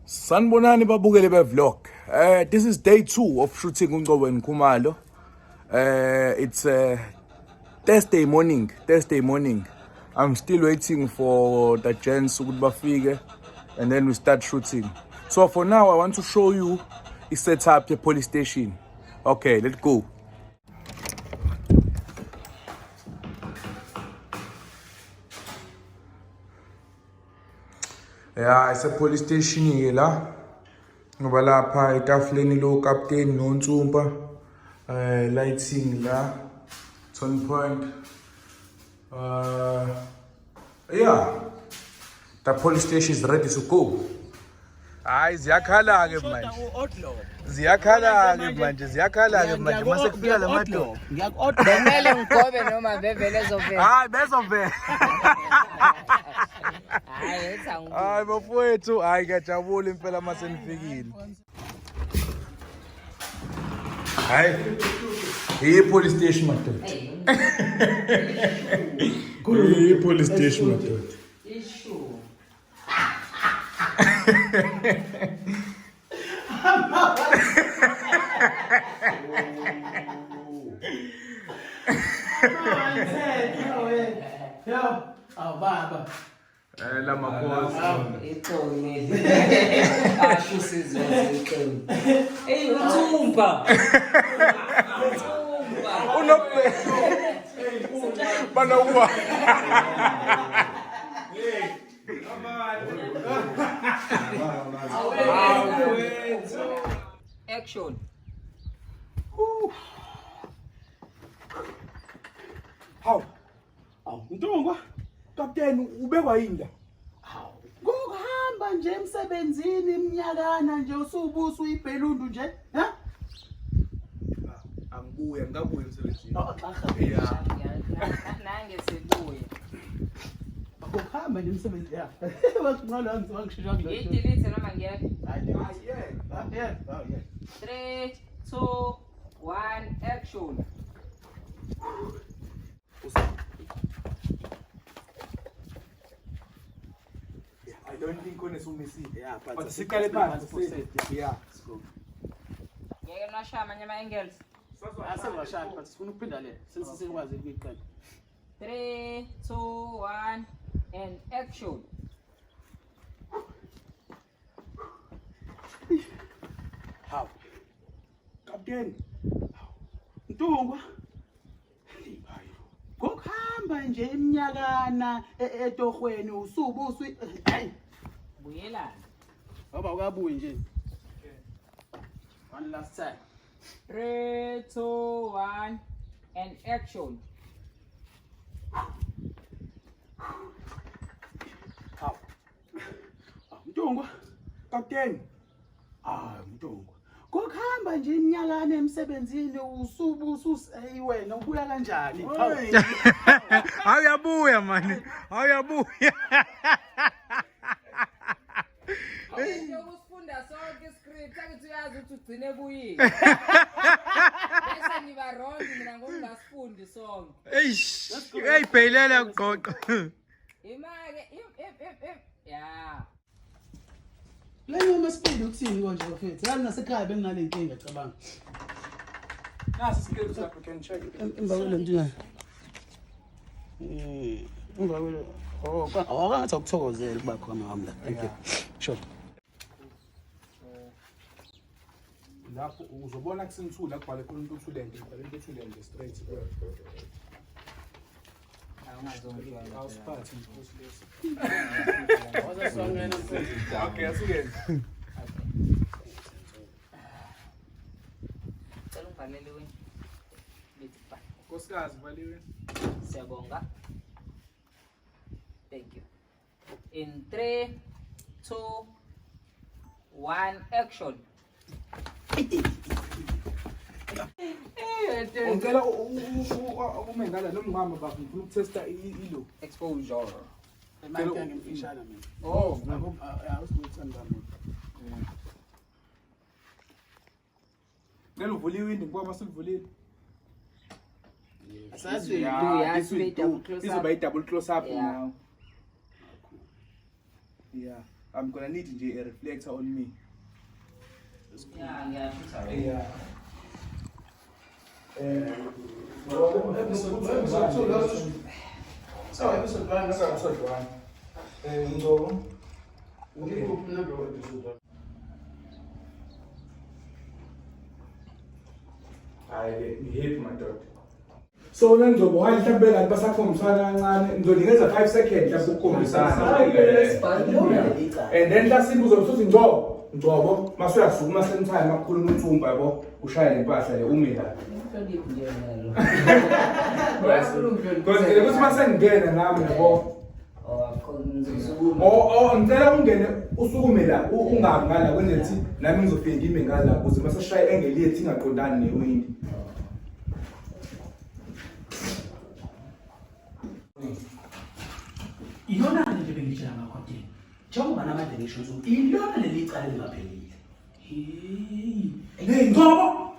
Sanibonani babukeli vlog. This is day 2 of shooting Ngcobo Khumalo. It's Thursday morning. I'm still waiting for the gents ukuthi bafike and then we start shooting. So for now I want to show you the setup at police station. Okay, let's go. Yeah, it's a police station here la. Ngoba lapha etafuleni lo captain noNtsumpa lighting la turn point. Yeah. The police station is ready to go. Hayi ziyakhala-ke manje. Ziyakhala-ke manje mase kufika la madoda. Ngiyakudemele ngigobe noma bevele ezovela. Hayi bezovela. Hayi ethangu. Hayi bafowethu, hayi ngiyajabula impela mase nifikile. Hayi. Hey police station madoda. Hey police station madoda. Issue. Baba. La makosi. Ithoni. Asho sizwe. Hey uNtsumpa. Unope. Banawa. Action. Hawu. Ntungwa. Kapteni ubekwa yini la? Ngokuhamba nje emsebenzini iminyakana nje usubusa uyibhelundu nje, ha? Ngabuye emsebenzini. Yeah. Nange sibuye. Ukuhamba nje emsebenzini ya. Wakunqala ngizongishishwa kulo. Idelete noma ngiyeke. Yeah. 3 2 1 action. I don't think unesumisi. Yeah, But sikale phansi. Yeah. Ngeke nashaya amanye ama angles. Asebashaya but sifuna ukuphinda le. Sesikwazi ukuyiqala. 3 2 1 and action. Hawu. Kapteni. Ntungwa. Ngokuhamba nje iminyakana etohweni usubusu hayi. Buyelana. Baba ukabuye nje. One last time. 3 2 1 and action. Hawu. Ntungwa. Kapteni. Ntungwa. Ngokuhamba nje iminyakana emsebenzini usubusu wena ubuya kanjani? Awuyabuya mani. Awuyabuya. Usifunda sonke iscript akuthi uyazi ukuthi ugcine buyini. Bese niba wrong mina ngokungasifundi sonke. Eish. Eyibhelela uqoqo. Imake yeah. Le nyama speed ukuthini konje bafethu? Yami nasekhaya benginale inkinga cabanga. Nasi script lapho can check. Emva kwelo nto. Emva kwelo. Ngathi ukuthokozela kuba khona wami la. Thank you. Sure. Lapho uzobona kusenthula kubhale khona into uthulende, into uthulende straight. Awungazonke Awusiphathi nje usilesi. Wazasongena mfethu. Okay, asukeni. Cela ungivalele wena. Lithi bye. Nkosikazi valiwe. Siyabonga. Thank you. In 3 2 1 action. Ngicela umengala nomngama bafuna ngifuna ukutesta ilo. Exposure. Manje ngimfishana mina. Oh, Awusikuthanda mina. ngeke uvule iwindi ngoba masilivulile. Asazi This will do. This will be double close up now. Yeah. I'm gonna need a reflector on me. Yeah. So Ngcobo hayi mhlawumbe kanti basakhombisana kancane ngizonikeza 5 seconds lapho ukukhombisana and then lasibuzo uzothi Ngcobo masuyasukuma sentime makukhuluma uthumba yabo ushaya lempahla le umi la because ukuthi masengena nami yabo ngicela ungene usukume la ungabi ngala kwenzela ukuthi nami ngizofika ngime ngala ukuze masashaya engeliyethi ingaqondani newindi. Iyona nje bengitshela ngakho nje. Njengoba nama-directions iyona leli icala lingaphelile. Hey Ngcobo.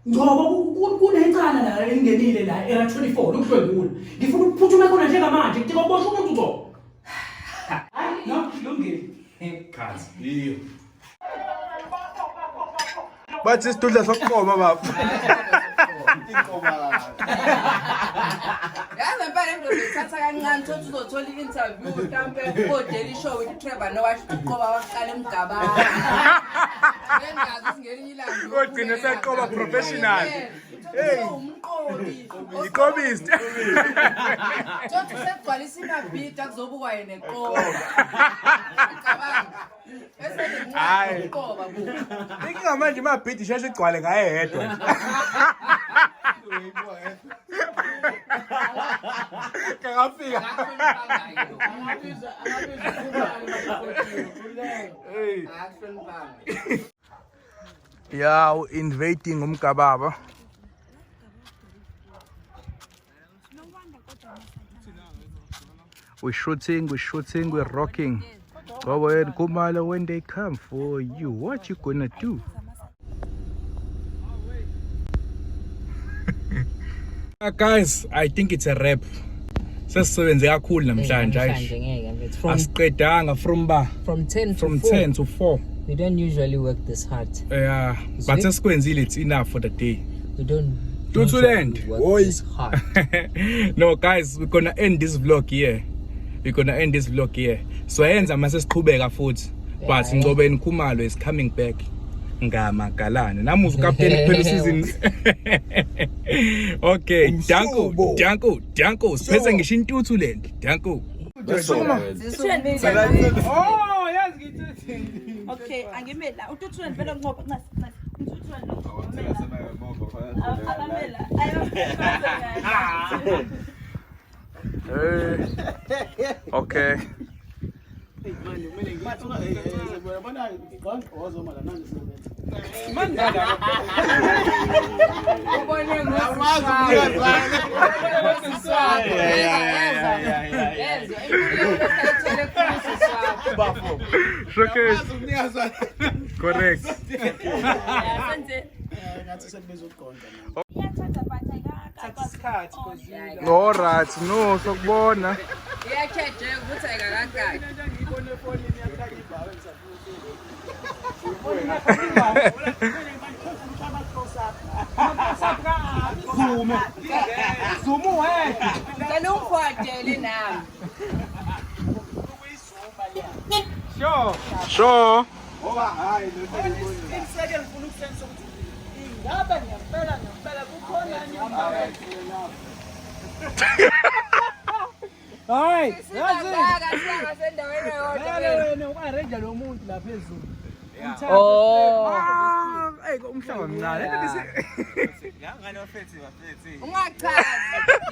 Ngcobo kunecala la engenile la era 24 ukudlwengula. Ngifuna ukuphuthuma khona njengamanje ngicela ubosha umuntu Ngcobo. Hayi no lungile. Khazi iyo. Bathi isidudla sokuqoma baba. Yazi impela ngizothatha kancane ukuthi uzothola i-interview mhlawumbe ko-Daily Show with Trevor Noah uqoba waqala emgabane. Ngengazi singelinye ilanga. Ugcine seqoba professional. Hey, umqobi. Iqobist. Thothi sekugcwalisa imabhida kuzobukwa yena eqoba. Cabanga. Bese ngincane uqoba bu. Inkinga manje imabhidi sheshe igcwale ngaye yedwa. Kangafika. Yeah, invading umgababa. We're shooting, we're rocking. Go ahead, Khumalo, when they come for you, what you gonna do? Guys, I think it's a wrap. Sesisebenze kakhulu namhlanje asiqedanga from 10 to 4. We don't usually work this hard. Yeah, but sesikwenzile it's enough for the day. We don't To end. work this hard. No guys, we're gonna end this vlog here. So yenza mase siqhubeka futhi. But Ngcobo Khumalo is coming back. Ngamagalane namuzi captain kuphela season. Okay, Danko siphethe ngisho intuthu lento Danko. Oh yazi ngithi. Okay, angimela ututhule vele Ngcobo Okay. Correct. No rats, no sokubona. Iyakhethe ukuthi ayikakayi. Zumu Kana ungikwadele nami. Sure. Ngoba hayi ngifuna ukusenza ukuthi ingaba ngiyempela kukhona hayi wena uarrange lo muntu la phezulu Umhlaba mncane. Ngangani wafethi wafethi. Ungachazi.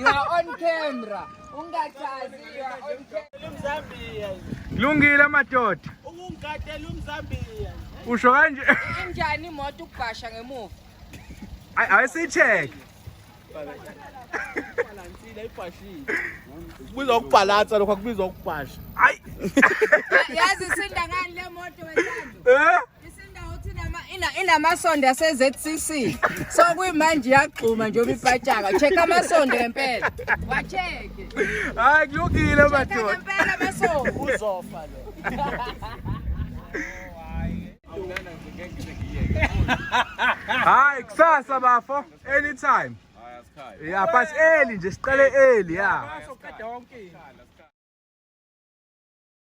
You are on camera. Ungachazi you are on camera. uMzambia Lungile amadoda. ukungadela uMzambia Usho kanje. Injani imoto ukubhasha ngemuva? Ayisicheck. balansile ibhashile kubizwa ukubhalansa lokho kubizwa ukubhasha Yazi isinda ngani le moto wethando? Isinda uthi inamasondo ase-ZCC so kuyimanje iyagquma njengoba ipatshaka check amasondo ngempela wacheke hayi kulungile madoda ngempela amasondo uzofa lo hayi kusasa bafo anytime yeah but early nje siqale early yeah